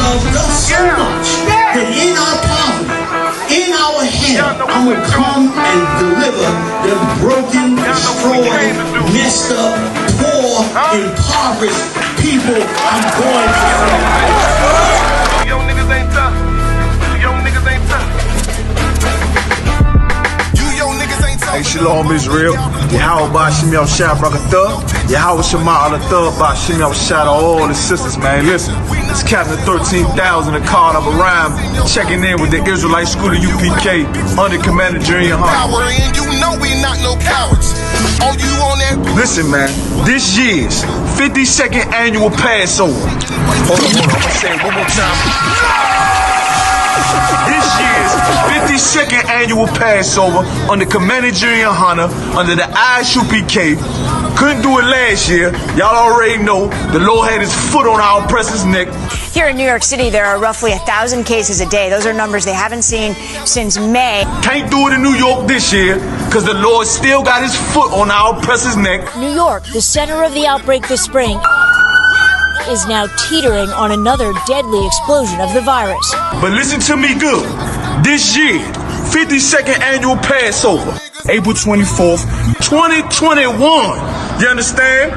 loved us so much that in our poverty, in our hell, I'm going to come and deliver the broken, destroyed, messed up, poor, impoverished people. I'm going to save. Young niggas ain't tough. Young niggas ain't tough. Hey, Shalom Israel. Yahweh Shemi Shah Brakatah. Yahweh Shema Alatah Ba Shemi Shah to all the sisters, man. Listen, it's Captain 13,000 a card of a rhyme, checking in with the Israelite School of UPK under Commander GEN.YAHANNA. Listen, man, this year's 52nd annual Passover. Hold on, I'm gonna say it one more time. This year's 52nd annual Passover under Commander GEN.YAHANNA under the I.S.U.P.K. Couldn't do it last year. Y'all already know the Lord had his foot on our oppressor's neck. Here in New York City, there are roughly 1,000 cases a day. Those are numbers they haven't seen since May. Can't do it in New York this year because the Lord still got his foot on our oppressor's neck. New York, the center of the outbreak this spring, is now teetering on another deadly explosion of the virus. But listen to me good. This year, 52nd annual Passover, April 24th, 2021. You understand?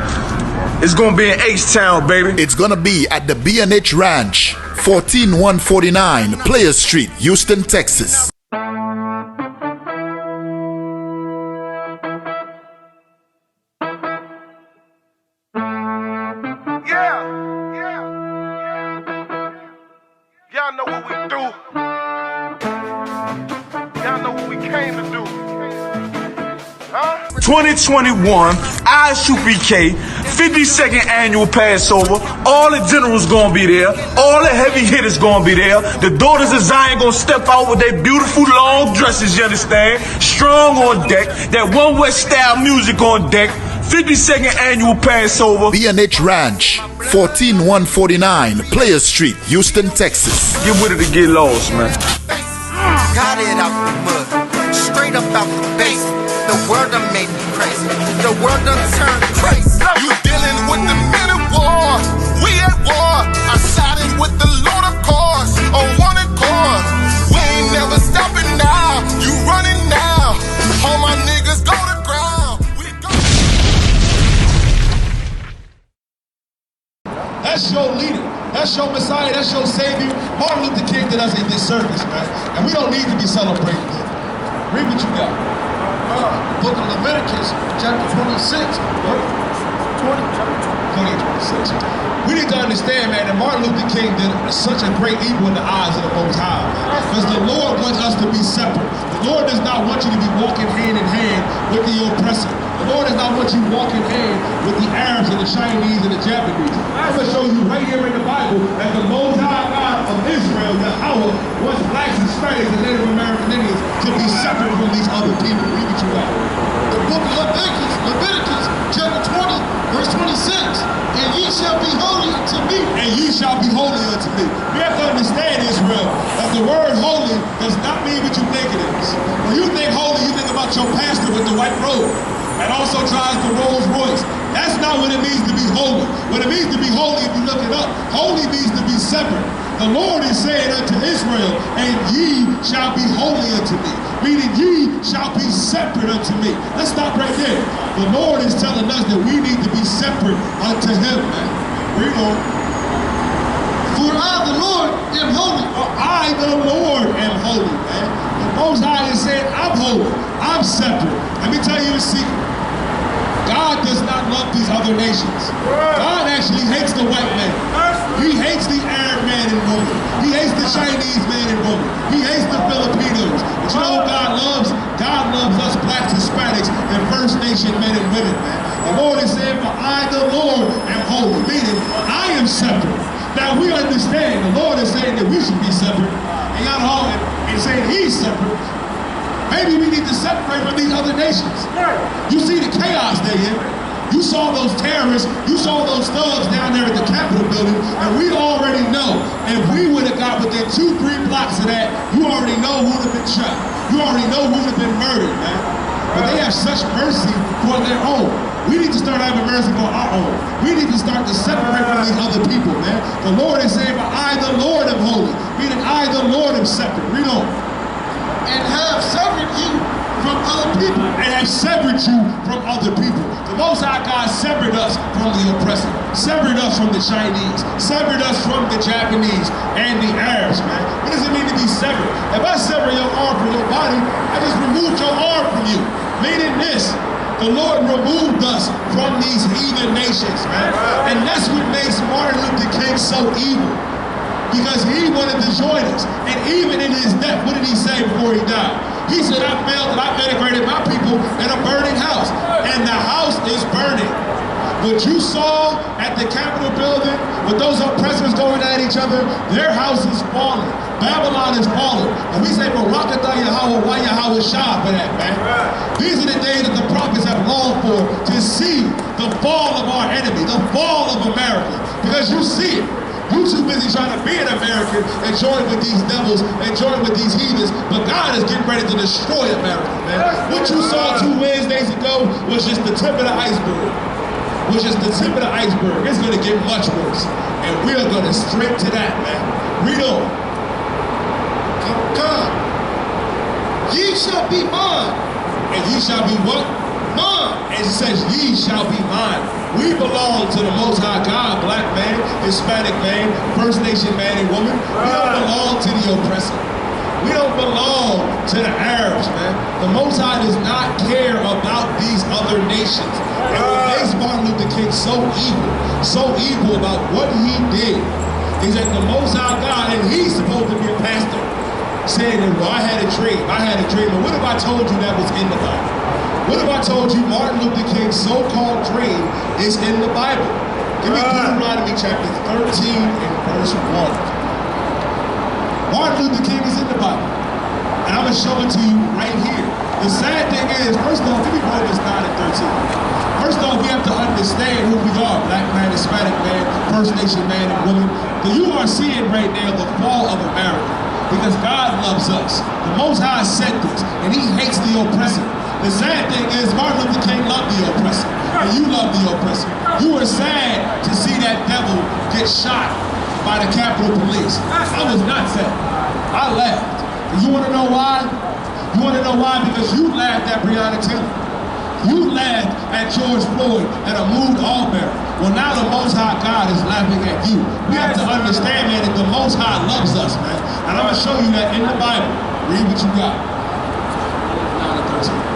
It's gonna be in H-Town, baby. It's gonna be at the B&H Ranch, 14149 Players Street, Houston, Texas. Y'all know what we do. Y'all know what we came to do. Huh? 2021 I.S.U.P.K. 52nd annual Passover. All the generals gonna be there. All the heavy hitters gonna be there. The daughters of Zion gonna step out with their beautiful long dresses, you understand? Strong on deck. That One West style music on deck. 52nd annual Passover. B&H Ranch, 14149 Players Street, Houston, Texas. Get with it to get lost, man. Got it out the mud, straight up out the base. The world done made me crazy. The world done turned crazy. You dealing with the men of war. We at war. I sided with the Lord, of course. On one accord. We ain't never stopping now. You running now. All my niggas go to ground. We go. That's your leader. That's your Messiah. That's your Savior. Martin Luther King did us a disservice, man. And we don't need to be celebrating it. Read what you got. Book of Leviticus, chapter 26. 26. We need to understand, man, that Martin Luther King did such a great evil in the eyes of the Most High. Because the Lord wants us to be separate. The Lord does not want you to be walking hand in hand with the oppressor. The Lord does not want you walking hand with the Arabs and the Chinese and the Japanese. I'm going to show you right here in the Bible that the Most High God of Israel, Yahweh, wants blacks, Hispanics, and Native American Indians to be separate from these other people. Read what you got. The book of Leviticus, chapter 20, verse 26. And ye shall be holy unto me. And ye shall be holy unto me. We have to understand, Israel, that the word holy does not mean what you think it is. When you think holy, you think about your pastor with the white robe and also drives the Rolls Royce. That's not what it means to be holy. What it means to be holy, if you look it up, holy means to be separate. The Lord is saying unto Israel, and ye shall be holy unto me. Meaning ye shall be separate unto me. Let's stop right there. The Lord is telling us that we need to be separate unto him, man. Read on. For I, the Lord, am holy. Or I, the Lord, am holy, man. The Most High is saying, I'm holy. I'm separate. Let me tell you a secret. God does not love these other nations. God actually hates the white man. He hates the Arab man and woman. He hates the Chinese man and woman. He hates the Filipinos. But you know what God loves? God loves us blacks, Hispanics, and First Nation men and women, man. The Lord is saying, for I, the Lord, am holy. Meaning, I am separate. Now, we understand the Lord is saying that we should be separate. And y'all know, and saying he's separate. Maybe we need to separate from these other nations. You see the chaos they're in. You saw those terrorists, you saw those thugs down there at the Capitol building, and we already know if we would have got within 2-3 blocks of that, you already know who would have been shot. You already know who would have been murdered, man. But they have such mercy for their own. We need to start having mercy on our own. We need to start to separate from these other people, man. The Lord is saying, but I, the Lord, am holy. Meaning I, the Lord, am separate. Read on. And have severed you from other people. And have severed you from other people. The Most High God severed us from the oppressor. Severed us from the Chinese. Severed us from the Japanese and the Arabs, man. What does it mean to be severed? If I sever your arm from your body, I just removed your arm from you. Meaning this. The Lord removed us from these heathen nations, man. And that's what makes Martin Luther King so evil. Because he wanted to join us. And even in his death, what did he say before he died? He said, I failed and I integrated my people in a burning house. And the house is burning. What you saw at the Capitol building, with those oppressors going at each other, their house is falling. Babylon is falling. And we say, Barakatah Yahweh, why Yahweh Shah for that, man? These are the days that the prophets have longed for, to see the fall of our enemy, the fall of America. Because you see it. You're too busy trying to be an American and join with these devils and join with these heathens, but God is getting ready to destroy America, man. What you saw 2 Wednesdays ago was just the tip of the iceberg. Was just the tip of the iceberg. It's going to get much worse. And we are going to straight to that, man. Read on. Come. Ye shall be mine. And ye shall be what? Mine. And it says, ye shall be mine. We belong to the Most High God, black man, Hispanic man, First Nation man and woman. We don't belong to the oppressor. We don't belong to the Arabs, man. The Most High does not care about these other nations. And what makes Martin Luther King so evil about what he did, is that the Most High God, and he's supposed to be a pastor, saying that, well, I had a dream, but what if I told you that was in the Bible? What if I told you Martin Luther King's so-called dream is in the Bible? Give me Deuteronomy chapter 13 and verse 1. Martin Luther King is in the Bible. And I'm going to show it to you right here. The sad thing is, first off, give me Romans 9 and 13. First off, we have to understand who we are, black man, Hispanic man, First Nation man and woman. You are seeing right now the fall of America because God loves us. The Most High said this, and he hates the oppressor. The sad thing is Martin Luther King loved the oppressor, and you love the oppressor. You were sad to see that devil get shot by the Capitol Police. I was not sad. I laughed. You want to know why? You want to know why? Because you laughed at Breonna Taylor. You laughed at George Floyd and Mahmoud Arbery. Well, now the Most High God is laughing at you. We have to understand, man, that the Most High loves us, man. And I'm going to show you that in the Bible. Read what you got. 9 and 13.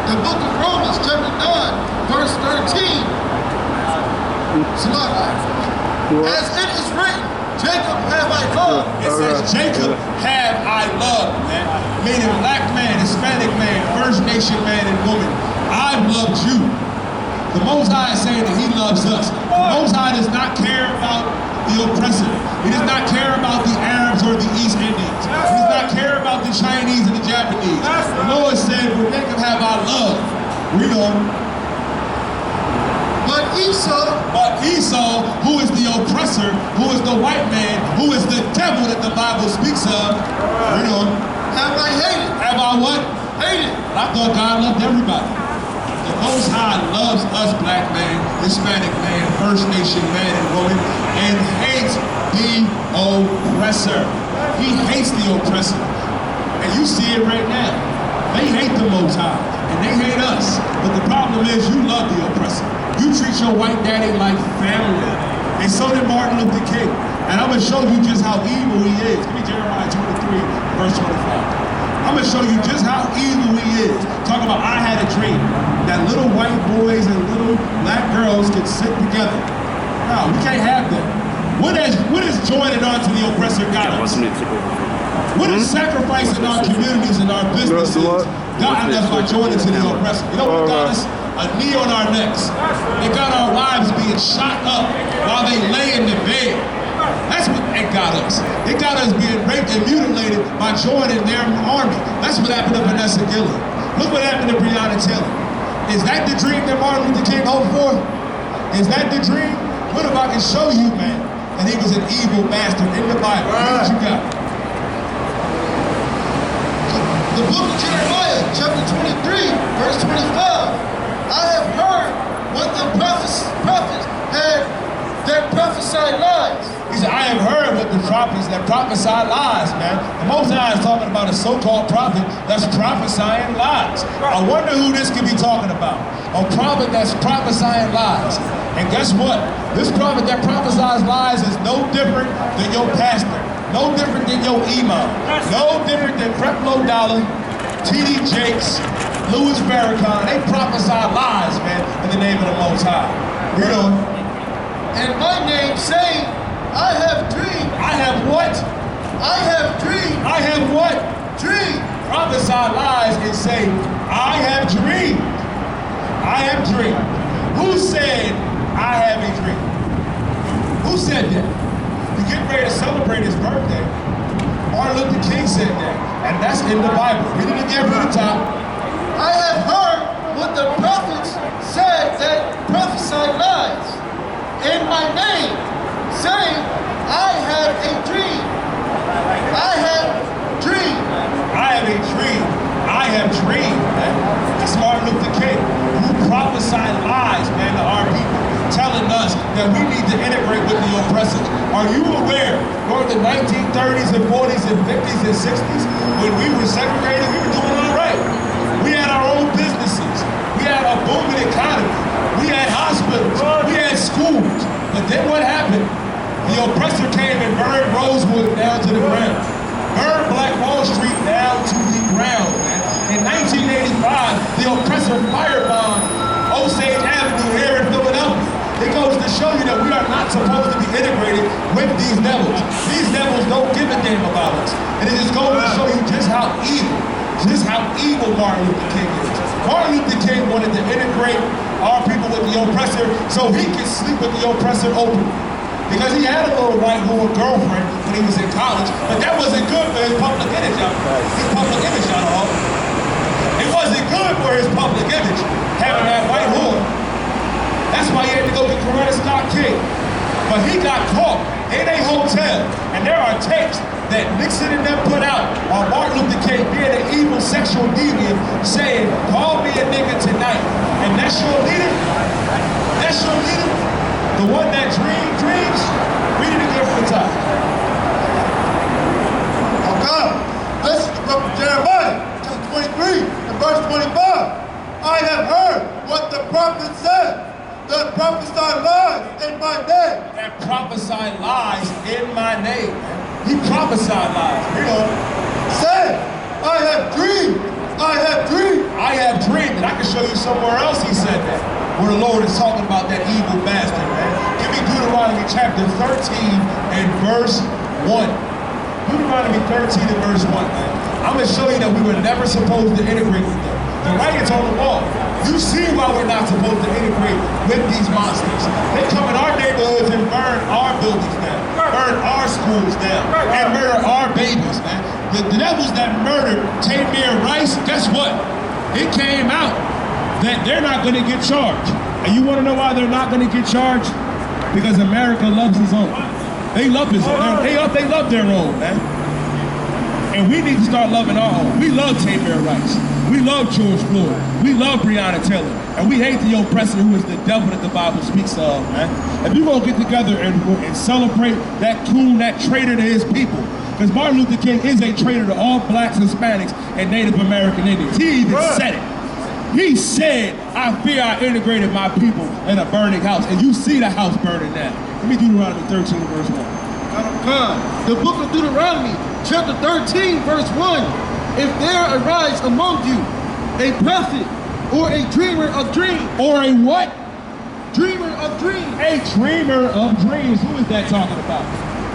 The book of Romans, chapter 9, verse 13. As it is written, Jacob have I loved. It says, Jacob have I loved, man. Meaning black man, Hispanic man, First Nation man and woman. I've loved you. The Most High is saying that he loves us. The Most High does not care about the oppressor. He does not care about the Arabs or the East Indians. He does not care about the Chinese and the Japanese. The Lord said, for Jacob have I loved. Read on. But Esau, who is the oppressor, who is the white man, who is the devil that the Bible speaks of, read on. Have I hated? Have I what? Hated. I thought God loved everybody. The Most High loves us, black man, Hispanic man, First Nation man and woman, and hates the oppressor. He hates the oppressor. And you see it right now. They hate the Most High, and they hate us. But the problem is you love the oppressor. You treat your white daddy like family. And so did Martin Luther King. And I'm going to show you just how evil he is. Give me Jeremiah 23, verse 25. I'm going to show you just how evil he is. Talk about I had a dream that little white boys and little black girls could sit together. No, we can't have that. What is joining on to the oppressor got us? What is sacrificing our communities and our businesses got us by joining to the oppressor? You know what got us? A knee on our necks. It got our wives being shot up while they lay in the bed. That's what it got us. It got us being raped and mutilated by joining their army. That's what happened to Vanessa Gillen. Look what happened to Breonna Taylor. Is that the dream that Martin Luther King hoped for? Is that the dream? What if I can show you, man, that he was an evil bastard in the Bible? What you got? The book of Jeremiah, chapter 23, verse 25. I have heard what the prophets had that prophesied lies. He said, I have heard what the prophets that prophesy lies, man. The Most High is talking about a so-called prophet that's prophesying lies. I wonder who this could be talking about. A prophet that's prophesying lies. And guess what? This prophet that prophesies lies is no different than your pastor. No different than your imam. No different than Creflo Dollar, T.D. Jakes, Louis Farrakhan. They prophesy lies, man, in the name of the Most High. You know. And my name saying, I have dreamed. I have what? I have dreamed. I have what? Dreamed. Prophesy lies and say, I have dreamed. I have dreamed. Who said, I have a dream? Who said that? We're getting ready to celebrate his birthday. Martin Luther King said that. And that's in the Bible. Read it again from the top. I have heard what the prophets said that prophesied lies in my name, saying, I have a dream. I have dreamed. I have a dream. I have dreamed, man. That's Martin Luther King, who prophesied lies, man, to our people, telling us that we need to integrate with the oppressors. Are you aware, during the 1930s and 40s and 50s and 60s, when we were segregated, we were doing all right. We had our own businesses. We had a booming economy. We had hospitals. We had schools. But then what happened? The oppressor came and burned Rosewood down to the ground. Burned Black Wall Street down to the ground, man. In 1985, the oppressor firebombed Osage Avenue here in Philadelphia. It goes to show you that we are not supposed to be integrated with these devils. These devils don't give a damn about us. And it just goes to show you just how evil Martin Luther King is. Martin Luther King wanted to integrate our people with the oppressor so he could sleep with the oppressor openly. Because he had a little white girlfriend when he was in college, but that wasn't good for his public image, y'all. It wasn't good for his public image, having that white whore. That's why he had to go get Coretta Scott King. But he got caught in a hotel, and there are tapes that Nixon and them put out on Martin Luther King being an evil sexual deviant, saying, call me a nigga tonight. And that's your leader? That's your leader? The one that dreams? Read it again from the top. Oh God, listen to Prophet Jeremiah, chapter 23 and verse 25. I have heard what the prophet said, that prophesied lies in my name. That prophesied lies in my name. He prophesied lies. Read on. Say, I have dreamed. I have dreamed. I have dreamed. And I can show you somewhere else he said that, where the Lord is talking about that evil bastard, man. Give me Deuteronomy chapter 13 and verse 1. Deuteronomy 13 and verse 1, man. I'm going to show you that we were never supposed to integrate with them. The writing's on the wall. You see why we're not supposed to integrate with these monsters. They come in our neighborhoods and burn our buildings down, burn our schools down, and murder our babies, man. The devils that murdered Tamir Rice, guess what? It came out that they're not going to get charged. And you want to know why they're not going to get charged? Because America loves his own. They love his own. They love their own, man. And we need to start loving our own. We love Tamir Rice. We love George Floyd. We love Breonna Taylor. And we hate the oppressor who is the devil that the Bible speaks of, man. If you're going to get together and celebrate that coon, that traitor to his people, because Martin Luther King is a traitor to all blacks, Hispanics, and Native American Indians. He even said it. He said, I fear I integrated my people in a burning house. And you see the house burning down. Let me Deuteronomy 13 verse 1. God, the book of Deuteronomy, chapter 13, verse 1. If there arise among you a prophet or a dreamer of dreams. Or a what? Dreamer of dreams. A dreamer of dreams. Who is that talking about?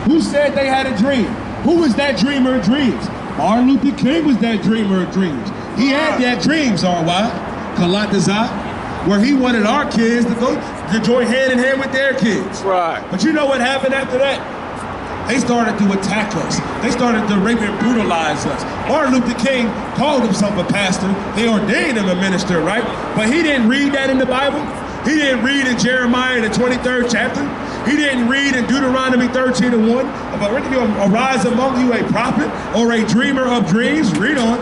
Who said they had a dream? Who was that dreamer of dreams? Martin Luther King was that dreamer of dreams. He had that dreams, all right? Kalatazat, where he wanted our kids to join hand in hand with their kids. Right. But you know what happened after that? They started to attack us. They started to rape and brutalize us. Martin Luther King called himself a pastor. They ordained him a minister, right? But he didn't read that in the Bible. He didn't read in Jeremiah, the 23rd chapter. He didn't read in Deuteronomy 13 and 1 about arise among you a prophet or a dreamer of dreams. Read on.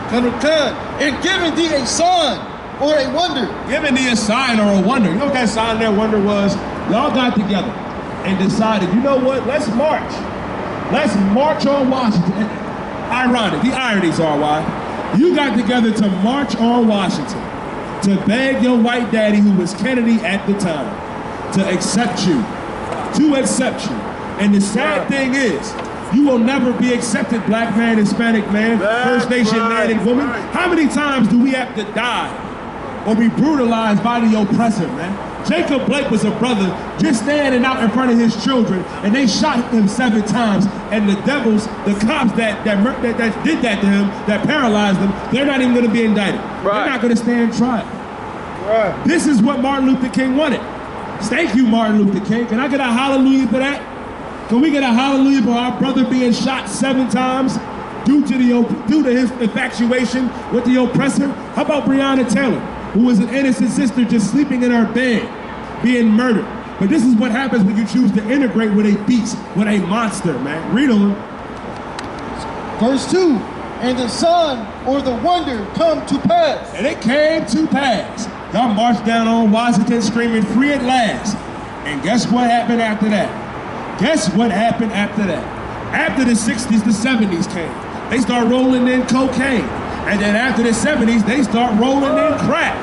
And giving thee a son or a wonder. Giving thee a sign or a wonder. You know what that sign or wonder was? Y'all got together and decided, you know what, let's march. Let's march on Washington. Ironic, the ironies are why. You got together to march on Washington, to beg your white daddy, who was Kennedy at the time, to accept you. And the sad thing is, you will never be accepted, black man, Hispanic man, First Nation man and woman. How many times do we have to die or be brutalized by the oppressor, man? Jacob Blake was a brother just standing out in front of his children, and they shot him 7 times. And the devils, the cops that did that to him, that paralyzed him, they're not even going to be indicted. They're not going to stand trial. This is what Martin Luther King wanted. Thank you, Martin Luther King. Can I get a hallelujah for that? Can we get a hallelujah for our brother being shot 7 times due to his infatuation with the oppressor? How about Breonna Taylor, who was an innocent sister just sleeping in her bed, being murdered? But this is what happens when you choose to integrate with a beast, with a monster, man. Read on. Verse 2, and the sign or the wonder come to pass. And it came to pass. Y'all marched down on Washington screaming, free at last. And guess what happened after that? Guess what happened after that? After the 60s, the 70s came. They start rolling in cocaine. And then after the 70s, they start rolling in crack.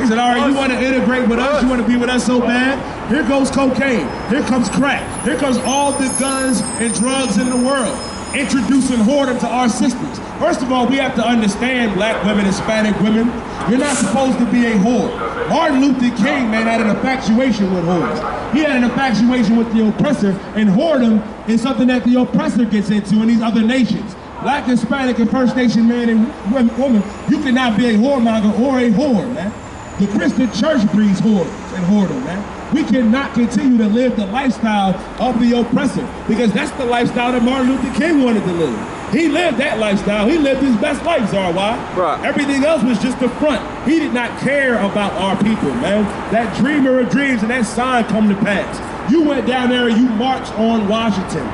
They said, all right, you want to integrate with us? You want to be with us so bad? Here goes cocaine. Here comes crack. Here comes all the guns and drugs in the world. Introducing whoredom to our systems. First of all, we have to understand, black women, Hispanic women, you're not supposed to be a whore. Martin Luther King, man, had an infatuation with whores. He had an infatuation with the oppressor, and whoredom is something that the oppressor gets into in these other nations. Black, Hispanic, and First Nation man and woman, you cannot be a whoremonger or a whore, man. The Christian church breeds whores and whoredom, man. We cannot continue to live the lifestyle of the oppressor, because that's the lifestyle that Martin Luther King wanted to live. He lived that lifestyle. He lived his best life, Zarwai. Right. Everything else was just the front. He did not care about our people, man. That dreamer of dreams and that sign come to pass. You went down there and you marched on Washington,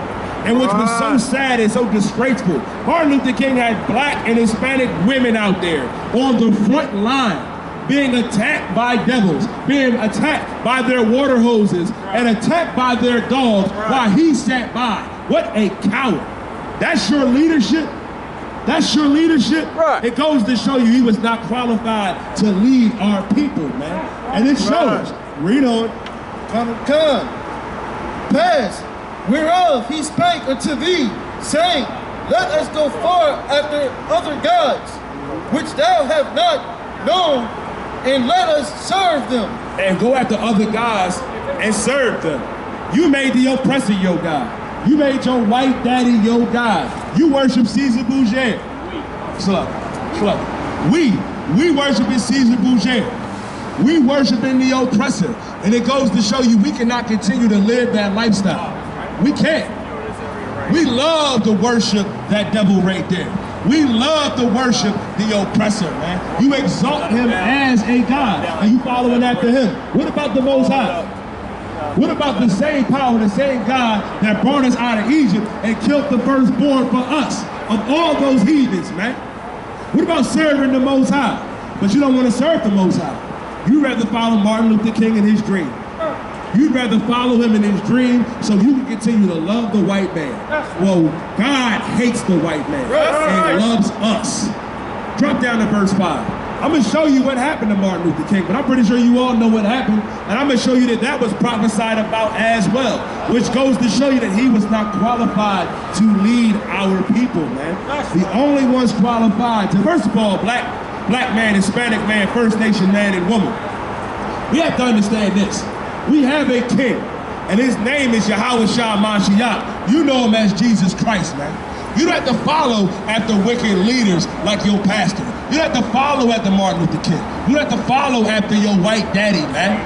and which was so sad and so disgraceful. Martin Luther King had black and Hispanic women out there on the front line, being attacked by devils, being attacked by their water hoses, and attacked by their dogs while he sat by. What a coward. That's your leadership? That's your leadership? It goes to show you he was not qualified to lead our people, man. And it shows. Read on. Come, pass, whereof he spake unto thee, saying, let us go far after other gods, which thou hast not known, and let us serve them. And go after other gods and serve them. You made the oppressor your God. You made your white daddy your God. You worship Caesar Bourget. Slow. We worship in Caesar Bourget. We worship in the oppressor. And it goes to show you we cannot continue to live that lifestyle. We can't. We love to worship that devil right there. We love to worship the oppressor, man. You exalt him as a God, and you following after him. What about the Most High? What about the same power, the same God that brought us out of Egypt and killed the firstborn for us of all those heathens, man? What about serving the Most High? But you don't want to serve the Most High. You'd rather follow Martin Luther King in his dream. You'd rather follow him in his dream so you can continue to love the white man. Well, God hates the white man and loves us. Drop down to verse 5. I'm going to show you what happened to Martin Luther King, but I'm pretty sure you all know what happened, and I'm going to show you that that was prophesied about as well, which goes to show you that he was not qualified to lead our people, man. The only ones qualified to, first of all, black man, Hispanic man, First Nation man and woman. We have to understand this. We have a king, and his name is Yahweh Shah Mashiach. You know him as Jesus Christ, man. You don't have to follow after wicked leaders like your pastor. You don't have to follow after Martin Luther King. You don't have to follow after your white daddy, man.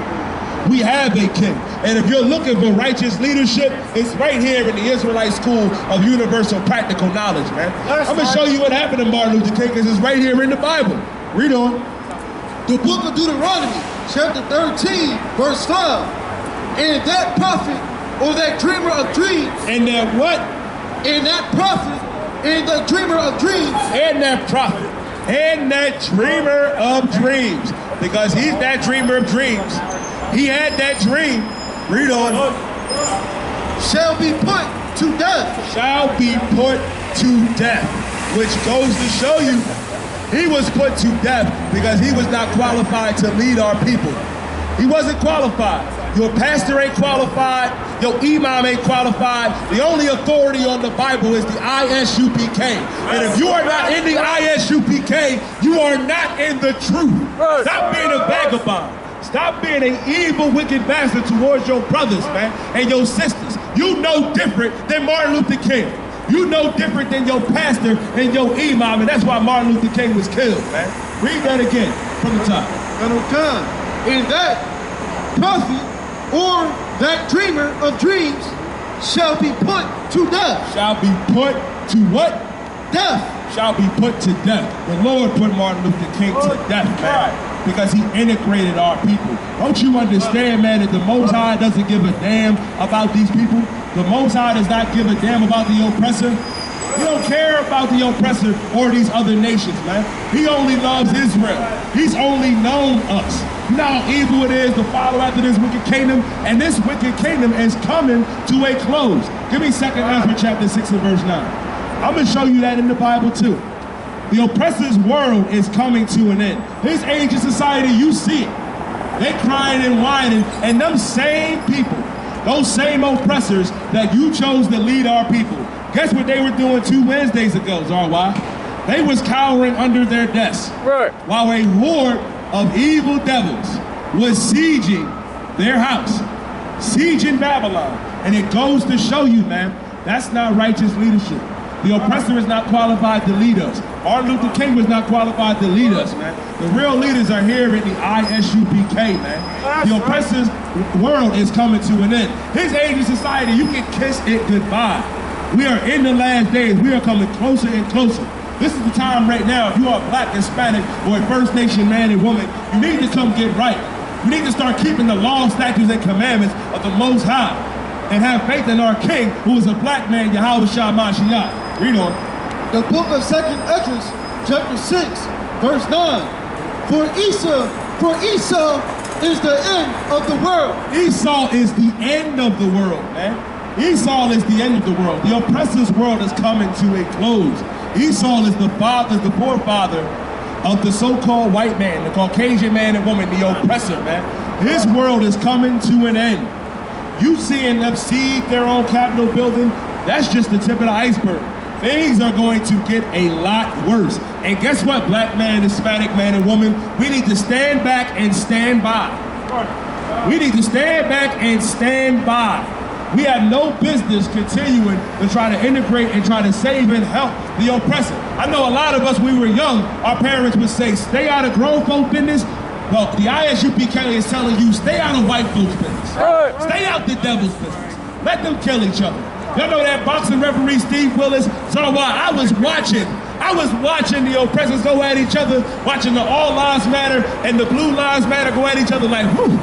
We have a king. And if you're looking for righteous leadership, it's right here in the Israelite School of Universal Practical Knowledge, man. I'm going to show you what happened to Martin Luther King, because it's right here in the Bible. Read on. The book of Deuteronomy, chapter 13, verse 5. And that prophet, or that dreamer of dreams. And that what? And that prophet, and the dreamer of dreams. And that prophet, and that dreamer of dreams. Because he's that dreamer of dreams. He had that dream. Read on. Shall be put to death. Shall be put to death. Which goes to show you, he was put to death because he was not qualified to lead our people. He wasn't qualified. Your pastor ain't qualified. Your imam ain't qualified. The only authority on the Bible is the I.S.U.P.K. And if you are not in the I.S.U.P.K, you are not in the truth. Stop being a vagabond. Stop being an evil, wicked bastard towards your brothers, man, and your sisters. You know different than Martin Luther King. You know different than your pastor and your imam, and that's why Martin Luther King was killed, man. Read that again from the top. And that prophet or that dreamer of dreams shall be put to death. Shall be put to what? Death. Shall be put to death. The Lord put Martin Luther King to death, man, because he integrated our people. Don't you understand, man, that the Most High doesn't give a damn about these people? The Most High does not give a damn about the oppressor. He don't care about the oppressor or these other nations, man. He only loves Israel. He's only known us. You know how evil it is to follow after this wicked kingdom? And this wicked kingdom is coming to a close. Give me 2nd Ezra chapter 6 and verse 9. I'm going to show you that in the Bible too. The oppressor's world is coming to an end. His age of society, you see it. They crying and whining, and them same people, those same oppressors that you chose to lead our people, guess what they were doing 2 Wednesdays ago, Zarwai? They was cowering under their desks. Right. While a horde of evil devils was sieging their house, sieging Babylon. And it goes to show you, man, that's not righteous leadership. The oppressor is not qualified to lead us. Martin Luther King was not qualified to lead us, man. The real leaders are here in the I.S.U.P.K, man. The oppressor's world is coming to an end. His age of society, you can kiss it goodbye. We are in the last days. We are coming closer and closer. This is the time right now. If you are black, Hispanic, or a First Nation man and woman, you need to come get right. You need to start keeping the law, statutes, and commandments of the Most High and have faith in our King, who is a black man, Yahweh Shah Mashiach. Read on. The book of 2nd Ezra, chapter 6, verse 9. For Esau is the end of the world. Esau is the end of the world, man. Esau is the end of the world. The oppressor's world is coming to a close. Esau is the forefather of the so-called white man, the Caucasian man and woman, the oppressor, man. His world is coming to an end. You seeing them siege their own Capitol building, that's just the tip of the iceberg. Things are going to get a lot worse. And guess what, black man, Hispanic man and woman? We need to stand back and stand by. We need to stand back and stand by. We have no business continuing to try to integrate and try to save and help the oppressor. I know a lot of us, when we were young, our parents would say, stay out of grown folk business. Well, the ISUPK is telling you, stay out of white folks business. Stay out the devil's business. Let them kill each other. Y'all know that boxing referee, Steve Willis? So I was watching the oppressors go at each other, watching the All Lives Matter and the Blue Lives Matter go at each other like, whew,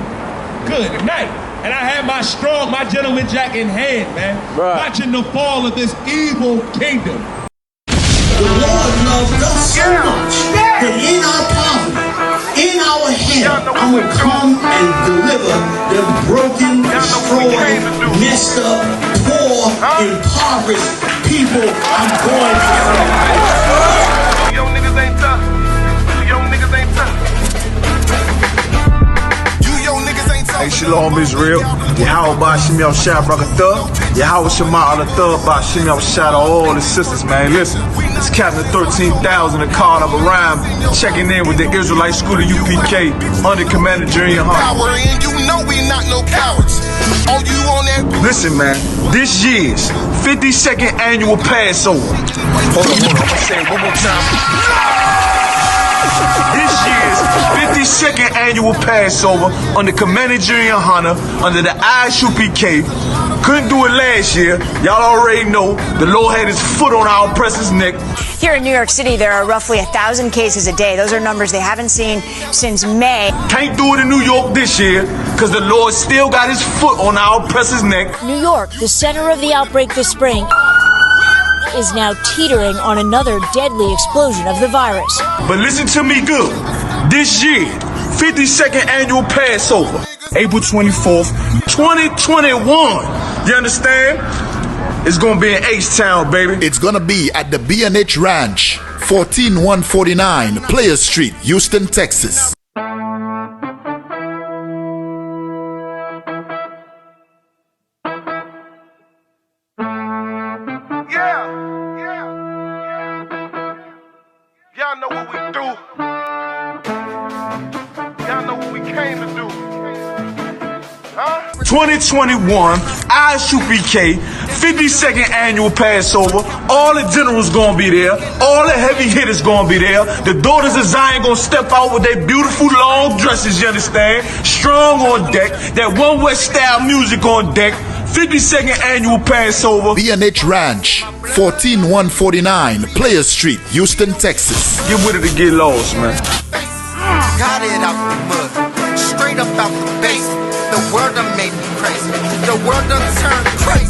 good night. And I had my gentleman jack in hand, man, watching the fall of this evil kingdom. The Lord loves us so much that in our poverty, in our hell, I'm going to come and deliver the broken, destroyed, messed up, poor, impoverished people. I'm going to save. Young niggas ain't tough. Young niggas ain't tough. Hey, Shalom Israel. Yahweh Bashim Shah Brakatah. Yahweh Shema Alatah Bashim Shah to all the sisters, man. Listen, it's Captain 13,000 a card of a rhyme, checking in with the Israelite School of UPK under Commander GEN.YAHANNA. And you know we not no cowards. Oh, you on that? Listen, man, this year's 52nd annual Passover. Hold on. I'm gonna say it one more time. This year's 52nd annual Passover under Commander GEN.YAHANNA under the I.S.U.P.K. Couldn't do it last year. Y'all already know the Lord had his foot on our oppressor's neck. Here in New York City, there are roughly 1,000 cases a day. Those are numbers they haven't seen since May. Can't do it in New York this year because the Lord still got his foot on our oppressor's neck. New York, the center of the outbreak this spring, is now teetering on another deadly explosion of the virus. But listen to me good. This year, 52nd annual Passover, April 24th, 2021. You understand? It's gonna be in H-Town, baby. It's gonna be at the B&H Ranch, 14149 Players Street, Houston, Texas. Y'all know what we do. Y'all know what we came to do. Huh? 2021 I.S.U.P.K 52nd annual Passover. All the generals gonna be there. All the heavy hitters gonna be there. The daughters of Zion gonna step out with their beautiful long dresses, you understand? Strong on deck. That One West style music on deck. 52nd annual Passover. B&H Ranch, 14149 Players Street, Houston, Texas. Get with it to get lost, man. Got it out the mud, straight up out the base. The world done made me crazy. The world done turned crazy.